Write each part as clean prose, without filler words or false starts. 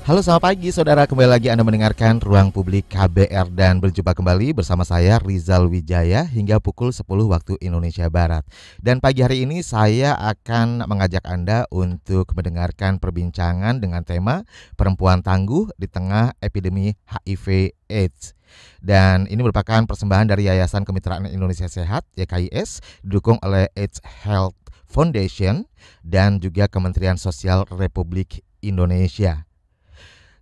Halo, selamat pagi saudara, kembali lagi Anda mendengarkan Ruang Publik KBR dan berjumpa kembali bersama saya Rizal Wijaya hingga pukul 10 waktu Indonesia Barat. Dan pagi hari ini saya akan mengajak Anda untuk mendengarkan perbincangan dengan tema perempuan tangguh di tengah epidemi HIV AIDS. Dan ini merupakan persembahan dari Yayasan Kemitraan Indonesia Sehat (YKIS) didukung oleh AIDS Health Foundation dan juga Kementerian Sosial Republik Indonesia.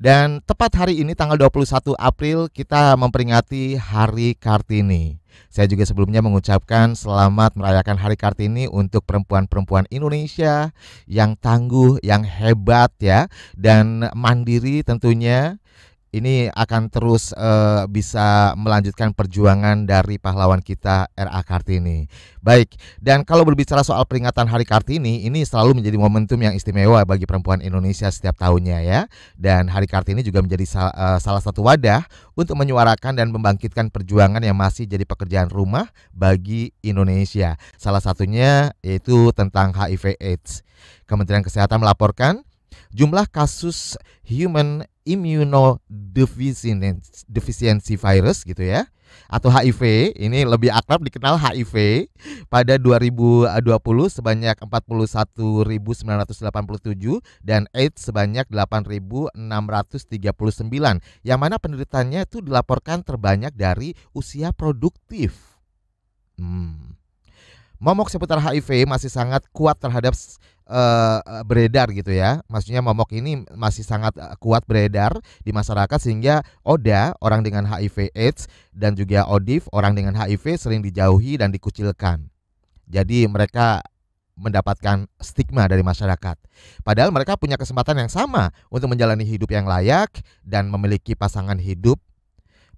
Dan tepat hari ini tanggal 21 April kita memperingati Hari Kartini. Saya juga sebelumnya mengucapkan selamat merayakan Hari Kartini untuk perempuan-perempuan Indonesia yang tangguh, yang hebat ya, dan mandiri tentunya. Ini akan terus bisa melanjutkan perjuangan dari pahlawan kita R.A. Kartini. Baik, dan kalau berbicara soal peringatan Hari Kartini, ini selalu menjadi momentum yang istimewa bagi perempuan Indonesia setiap tahunnya ya. Dan Hari Kartini juga menjadi salah satu wadah untuk menyuarakan dan membangkitkan perjuangan yang masih jadi pekerjaan rumah bagi Indonesia. Salah satunya yaitu tentang HIV/AIDS. Kementerian Kesehatan melaporkan jumlah kasus human immunodeficiency virus gitu ya, atau HIV, ini lebih akrab dikenal HIV, pada 2020 sebanyak 41.987 dan AIDS sebanyak 8.639, yang mana penderitanya itu dilaporkan terbanyak dari usia produktif. Momok seputar HIV masih sangat kuat terhadap beredar gitu ya. Maksudnya momok ini masih sangat kuat beredar di masyarakat, sehingga ODA, orang dengan HIV AIDS, dan juga ODIF, orang dengan HIV, sering dijauhi dan dikucilkan. Jadi mereka mendapatkan stigma dari masyarakat. Padahal mereka punya kesempatan yang sama untuk menjalani hidup yang layak dan memiliki pasangan hidup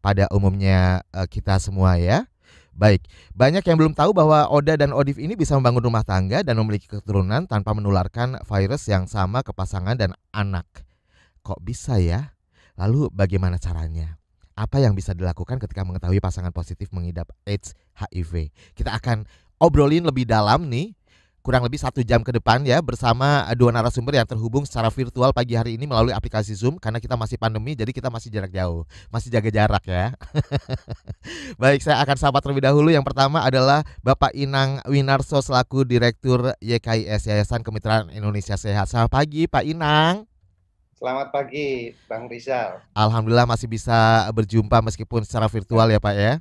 pada umumnya kita semua ya. Baik, banyak yang belum tahu bahwa ODA dan ODIF ini bisa membangun rumah tangga dan memiliki keturunan tanpa menularkan virus yang sama ke pasangan dan anak. Kok bisa ya? Lalu bagaimana caranya? Apa yang bisa dilakukan ketika mengetahui pasangan positif mengidap AIDS HIV? Kita akan obrolin lebih dalam nih, kurang lebih 1 jam ke depan ya, bersama dua narasumber yang terhubung secara virtual pagi hari ini melalui aplikasi Zoom, karena kita masih pandemi, jadi kita masih jarak jauh, masih jaga jarak ya. Baik, saya akan sapa terlebih dahulu. Yang pertama adalah Bapak Inang Winarso selaku Direktur YKIS, Yayasan Kemitraan Indonesia Sehat. Selamat pagi Pak Inang. Selamat pagi Bang Rizal. Alhamdulillah masih bisa berjumpa meskipun secara virtual ya Pak ya.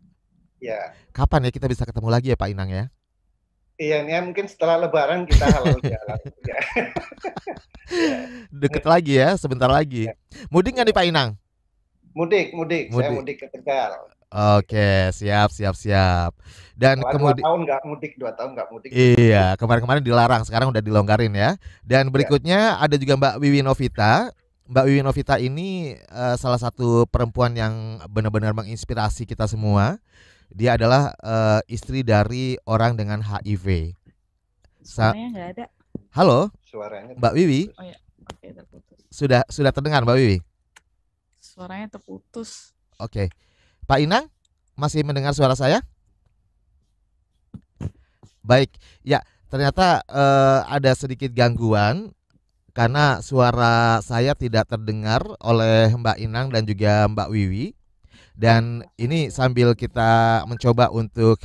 Ya. Kapan ya kita bisa ketemu lagi ya Pak Inang ya? Iya, ini mungkin setelah Lebaran kita halal jalan. Ya. Deket lagi ya, sebentar lagi. Ya. Mudik nggak nih Pak Inang? Mudik. Saya Mudik. mudik ke Tegal. Oke, siap. Dan Setelah 2 kemudian tahun nggak mudik, 2 tahun nggak mudik. iya, kemarin-kemarin dilarang, sekarang udah dilonggarin ya. Dan Ya. berikutnya ada juga Mbak Wiwi Novita. Mbak Wiwi Novita ini salah satu perempuan yang benar-benar menginspirasi kita semua. Dia adalah istri dari orang dengan HIV. Suaranya nggak ada. Halo, Suaranya Mbak Wiwi. Oh ya, oke, terputus. Sudah terdengar Mbak Wiwi? Suaranya terputus. Oke. Pak Inang, masih mendengar suara saya? Baik, ya ternyata ada sedikit gangguan karena suara saya tidak terdengar oleh Mbak Inang dan juga Mbak Wiwi. Dan ini sambil kita mencoba untuk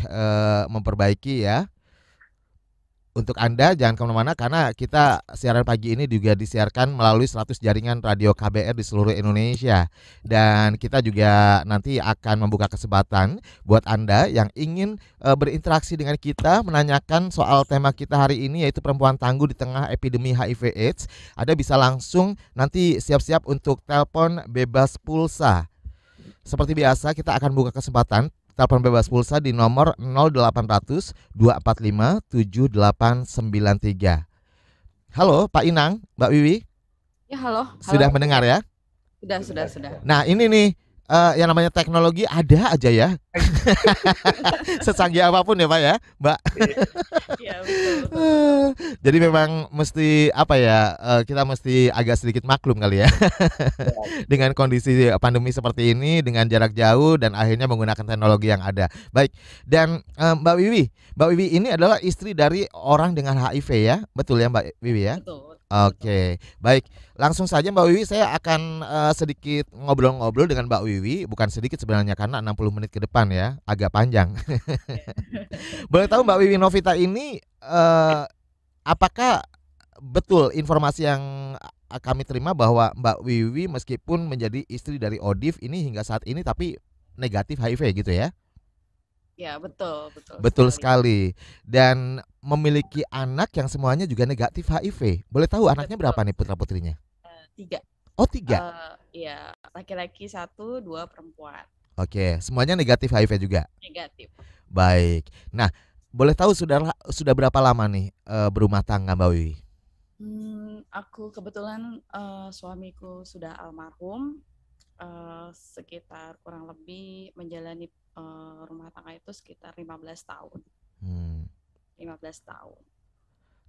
memperbaiki ya. Untuk Anda jangan kemana-mana, karena kita siaran pagi ini juga disiarkan melalui 100 jaringan radio KBR di seluruh Indonesia. Dan kita juga nanti akan membuka kesempatan buat Anda yang ingin berinteraksi dengan kita, menanyakan soal tema kita hari ini, yaitu perempuan tangguh di tengah epidemi HIV/AIDS. Anda bisa langsung nanti siap-siap untuk telepon bebas pulsa. Seperti biasa kita akan buka kesempatan telepon bebas pulsa di nomor 0800 245 7893. Halo Pak Inang, Mbak Wiwi. Ya, halo. Sudah mendengar ya? Sudah. Nah ini nih yang namanya teknologi ada aja ya. Secanggih apapun ya Pak ya, Mbak. Iya, betul. Jadi memang mesti apa ya, kita mesti agak sedikit maklum kali ya. Dengan kondisi pandemi seperti ini, dengan jarak jauh dan akhirnya menggunakan teknologi yang ada. Baik, dan Mbak Wiwi ini adalah istri dari orang dengan HIV ya, betul ya Mbak Wiwi ya? Betul. Oke, baik. Langsung saja Mbak Wiwi, saya akan sedikit ngobrol-ngobrol dengan Mbak Wiwi, bukan sedikit sebenarnya karena 60 menit ke depan ya, agak panjang. Boleh tahu Mbak Wiwi Novita ini apakah betul informasi yang kami terima bahwa Mbak Wiwi meskipun menjadi istri dari Odif ini hingga saat ini tapi negatif HIV gitu ya? Ya, betul, betul Betul sekali. sekali. Dan memiliki anak yang semuanya juga negatif HIV. Boleh tahu anaknya berapa Betul. nih putra-putrinya? Tiga. Oh, 3. Ya, laki-laki satu, dua perempuan. Oke, semuanya negatif HIV juga. Negatif. Baik. Nah, boleh tahu sudah berapa lama nih berumah tangga Mbak Wiwi? Aku kebetulan suamiku sudah almarhum, sekitar kurang lebih menjalani rumah tangga itu sekitar 15 tahun. Hmm, 15 tahun.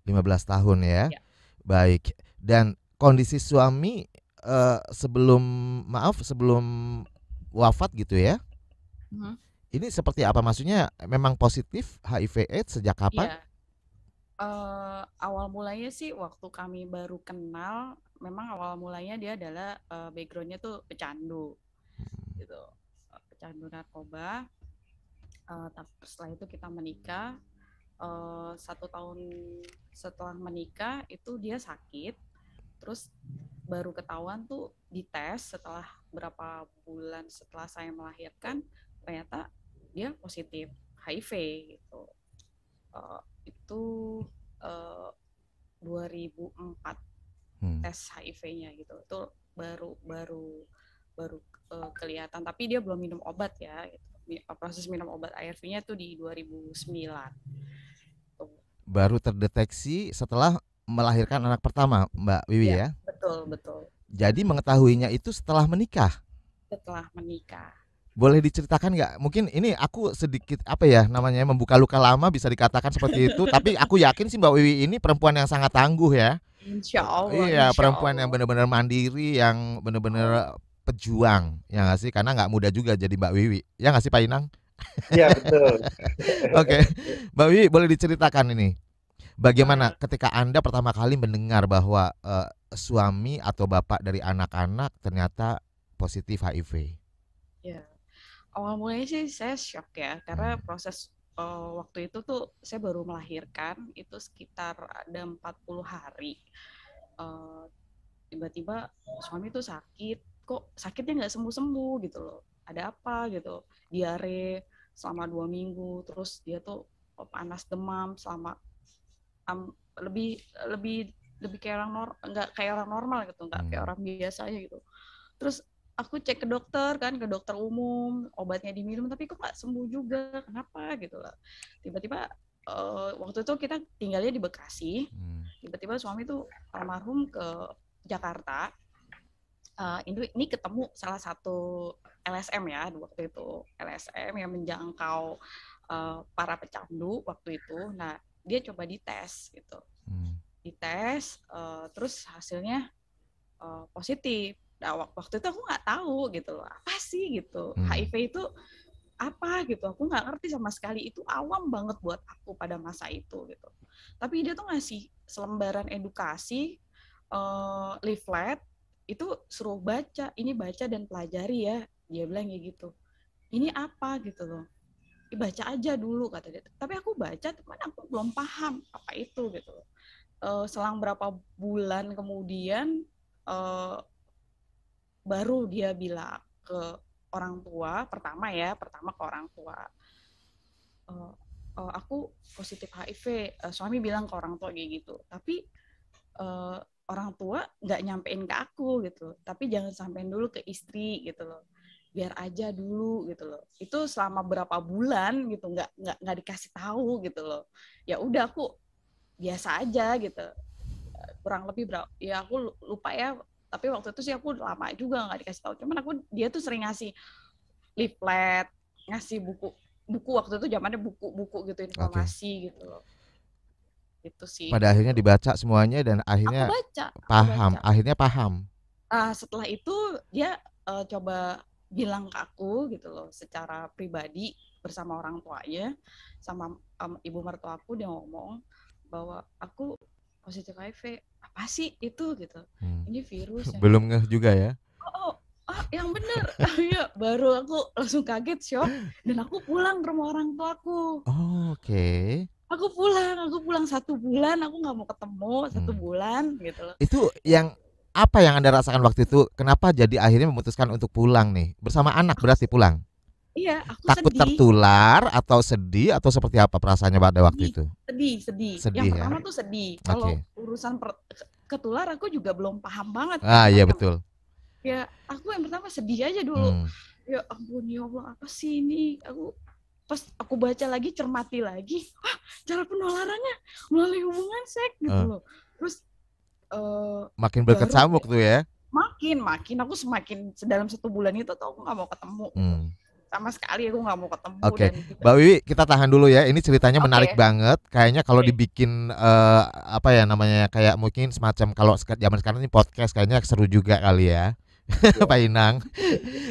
15 tahun ya. Ya. Baik. Dan kondisi suami sebelum wafat gitu ya. Mhm. Ini seperti apa? Maksudnya memang positif HIV/AIDS sejak kapan? Iya. Awal mulanya sih waktu kami baru kenal, memang awal mulanya dia adalah backgroundnya tuh pecandu, gitu, pecandu narkoba. Tapi setelah itu kita menikah. 1 tahun setelah menikah itu dia sakit, terus baru ketahuan tuh dites setelah berapa bulan setelah saya melahirkan, ternyata dia positif HIV gitu. Itu 2004 tes HIV-nya gitu. Itu baru baru baru kelihatan, tapi dia belum minum obat ya gitu. Proses minum obat ARV-nya tuh di 2009. Tuh. Baru terdeteksi setelah melahirkan anak pertama, Mbak Wiwi Ya, ya. betul. Jadi mengetahuinya itu setelah menikah. Setelah menikah. Boleh diceritakan nggak? Mungkin ini aku sedikit apa ya namanya membuka luka lama bisa dikatakan seperti itu. Tapi aku yakin sih Mbak Wiwi ini perempuan yang sangat tangguh ya. Insya Allah, Iya, insya perempuan yang Allah. benar-benar mandiri, yang benar-benar pejuang, ya nggak sih? Karena nggak mudah juga jadi Mbak Wiwi, ya nggak sih Pak Inang? Iya, betul. Oke, Mbak Wiwi boleh diceritakan ini, bagaimana Eh, ketika Anda pertama kali mendengar bahwa suami atau bapak dari anak-anak ternyata positif HIV? ya, awal mulanya sih saya shock ya, karena Hmm. proses waktu itu tuh saya baru melahirkan, itu sekitar ada 40 hari. Eh, Tiba-tiba suami tuh sakit, kok sakitnya nggak sembuh-sembuh gitu loh. Ada apa gitu? Diare selama 2 minggu, terus dia tuh panas demam selama lebih lebih lebih kayak nggak kayak orang normal gitu, nggak kayak orang biasa aja gitu. Terus aku cek ke dokter kan, ke dokter umum, obatnya diminum tapi kok nggak sembuh juga, kenapa gitu lah. Tiba-tiba waktu itu kita tinggalnya di Bekasi, tiba-tiba suami tuh almarhum ke Jakarta. Ini ketemu salah satu LSM ya waktu itu, LSM yang menjangkau para pecandu waktu itu. Nah, dia coba dites gitu, dites, terus hasilnya positif. Nah, waktu itu aku nggak tahu gitu loh, apa sih gitu, HIV itu apa gitu, aku nggak ngerti sama sekali, itu awam banget buat aku pada masa itu gitu. Tapi dia tuh ngasih selembaran edukasi, leaflet, itu suruh baca, ini baca dan pelajari ya, dia bilang kayak gitu. Ini apa gitu loh, baca aja dulu kata dia. Tapi aku baca, teman aku belum paham apa itu gitu loh. Selang berapa bulan kemudian baru dia bilang ke orang tua, pertama ke orang tua, aku positif HIV. Suami bilang ke orang tua kayak gitu, tapi orang tua nggak nyampein ke aku gitu, tapi jangan sampein dulu ke istri gitu loh, biar aja dulu gitu loh. Itu selama berapa bulan gitu, nggak dikasih tahu gitu loh. Ya udah, aku biasa aja gitu, kurang lebih berapa ya aku lupa ya, tapi waktu itu sih aku lama juga nggak dikasih tahu. Cuman dia tuh sering ngasih leaflet, ngasih buku waktu itu zamannya buku-buku gitu, Oke. informasi gitu loh. Itu sih Pada akhirnya gitu. dibaca semuanya dan Aku akhirnya baca, aku paham. baca. Akhirnya paham. Setelah itu dia coba bilang ke aku gitu loh, secara pribadi bersama orang tuanya, sama ibu mertua aku, dia ngomong bahwa aku positif HIV. Apa sih itu gitu? Ini virus yang Belum ngeh juga ya. Yang bener. Iya, baru aku langsung kaget, shock, dan aku pulang ke rumah orang tuaku. Oke. Aku pulang 1 bulan, aku nggak mau ketemu 1 bulan gitu loh. Itu yang apa yang Anda rasakan waktu itu? Kenapa jadi akhirnya memutuskan untuk pulang nih? Bersama anak berarti pulang? Iya, aku Takut sedih. tertular atau sedih atau seperti apa perasaannya pada waktu itu? Sedih. Sedih Yang ya? pertama tuh sedih. Kalau urusan ketular aku juga belum paham banget. Iya betul. Ya, aku yang pertama sedih aja dulu. Ya ampun, ya Allah, apa sih ini? Pas aku baca lagi, cermati lagi, cara penularannya melalui hubungan seks gitu loh. Terus makin berkecamuk tuh ya. Makin aku semakin dalam 1 bulan itu tuh aku nggak mau ketemu. Sama sekali aku nggak mau ketemu. Oke, Mbak Wiwi, kita tahan dulu ya. Ini ceritanya menarik banget. Kayaknya kalau dibikin apa ya namanya, kayak mungkin semacam, kalau zaman sekarang ini podcast, kayaknya seru juga kali ya. Pak Inang.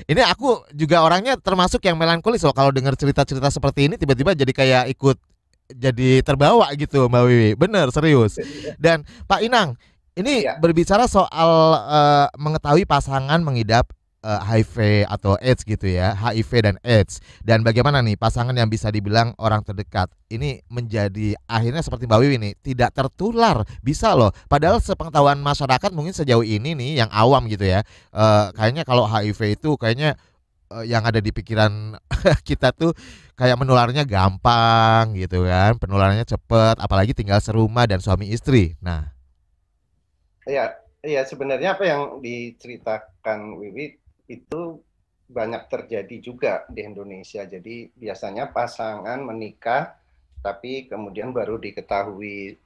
Ini aku juga orangnya termasuk yang melankolis loh kalau dengar cerita-cerita seperti ini, tiba-tiba jadi kayak ikut jadi terbawa gitu Mbak Wiwi. Bener, serius. Dan Pak Inang, ini berbicara soal mengetahui pasangan mengidap HIV atau AIDS gitu ya, HIV dan AIDS, dan bagaimana nih pasangan yang bisa dibilang orang terdekat ini menjadi akhirnya seperti Mbak Wiwi nih, tidak tertular, bisa loh. Padahal sepengetahuan masyarakat mungkin sejauh ini nih yang awam gitu ya, kayaknya kalau HIV itu kayaknya yang ada di pikiran kita tuh kayak menularnya gampang gitu kan, penularannya cepet, apalagi tinggal serumah dan suami istri. Nah, ya sebenarnya apa yang diceritakan Wiwi itu banyak terjadi juga di Indonesia. Jadi biasanya pasangan menikah tapi kemudian baru diketahui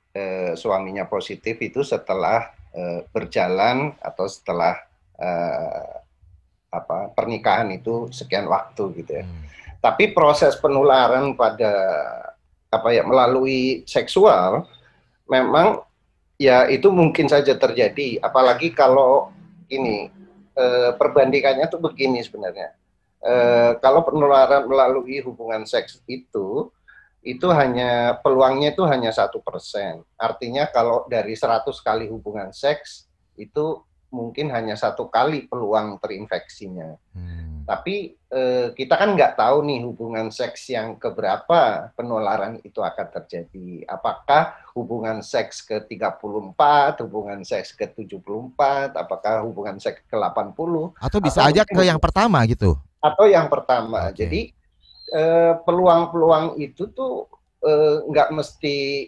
suaminya positif itu setelah berjalan atau setelah pernikahan itu sekian waktu gitu ya. Tapi proses penularan pada melalui seksual memang ya itu mungkin saja terjadi, apalagi kalau ini perbandingannya tuh begini sebenarnya. Kalau penularan melalui hubungan seks itu hanya peluangnya itu hanya 1%. Artinya kalau dari 100 kali hubungan seks itu mungkin hanya 1 kali peluang terinfeksinya. Tapi kita kan nggak tahu nih hubungan seks yang keberapa penularan itu akan terjadi. Apakah hubungan seks ke-34, hubungan seks ke-74, apakah hubungan seks ke-80? Atau bisa aja ke yang pertama gitu? Atau yang pertama. Jadi peluang-peluang itu tuh nggak mesti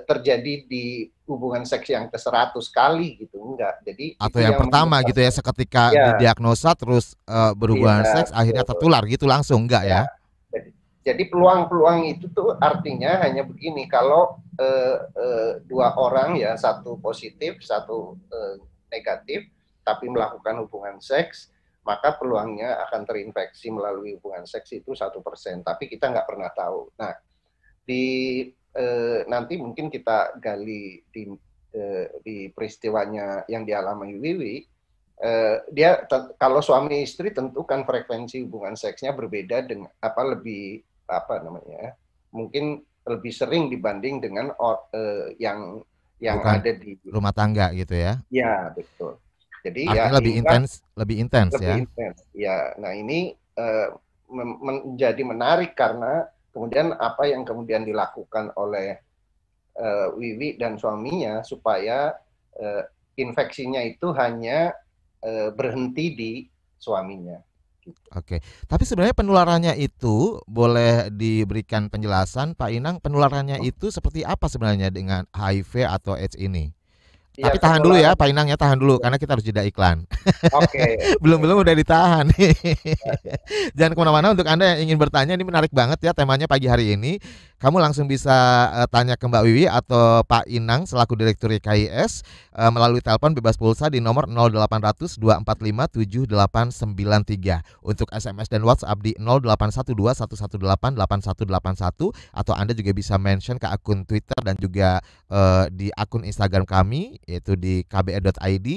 terjadi di hubungan seks yang ke-100 kali gitu, enggak. Jadi atau yang pertama gitu ya, seketika didiagnosa terus berhubungan seks akhirnya tertular gitu langsung, enggak ya? Jadi peluang-peluang itu tuh artinya hanya begini, kalau 2 orang ya, 1 positif, 1 negatif, tapi melakukan hubungan seks, maka peluangnya akan terinfeksi melalui hubungan seks itu 1%. Tapi kita nggak pernah tahu. Nah, nanti mungkin kita gali di peristiwanya yang dialami Wiwi. Dia kalau suami istri tentu kan frekuensi hubungan seksnya berbeda dengan mungkin lebih sering dibanding dengan yang bukan ada di rumah tangga gitu ya? Ya betul. Jadi artinya lebih intens ya. Ya, nah ini menjadi menarik karena kemudian apa yang kemudian dilakukan oleh Wiwi dan suaminya supaya infeksinya itu hanya berhenti di suaminya. Oke, tapi sebenarnya penularannya itu boleh diberikan penjelasan Pak Inang, penularannya itu seperti apa sebenarnya dengan HIV atau AIDS ini? Ya, tapi tahan dulu ya Pak Inang ya, tahan dulu karena kita harus jeda iklan. Oke. Belum udah ditahan. Jangan kemana-mana. Untuk Anda yang ingin bertanya, ini menarik banget ya temanya pagi hari ini. Kamu langsung bisa tanya ke Mbak Wiwi atau Pak Inang selaku Direktur KIS melalui telepon bebas pulsa di nomor 0800 245 7893. Untuk SMS dan WhatsApp di 0812 118 8181, atau Anda juga bisa mention ke akun Twitter dan juga di akun Instagram kami yaitu di kbr.id,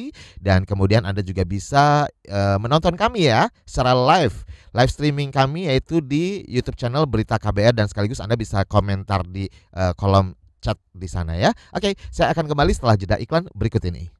dan kemudian Anda juga bisa menonton kami ya secara live streaming kami yaitu di YouTube channel Berita KBR, dan sekaligus Anda bisa komentar di kolom chat di sana ya. Oke, saya akan kembali setelah jeda iklan berikut ini.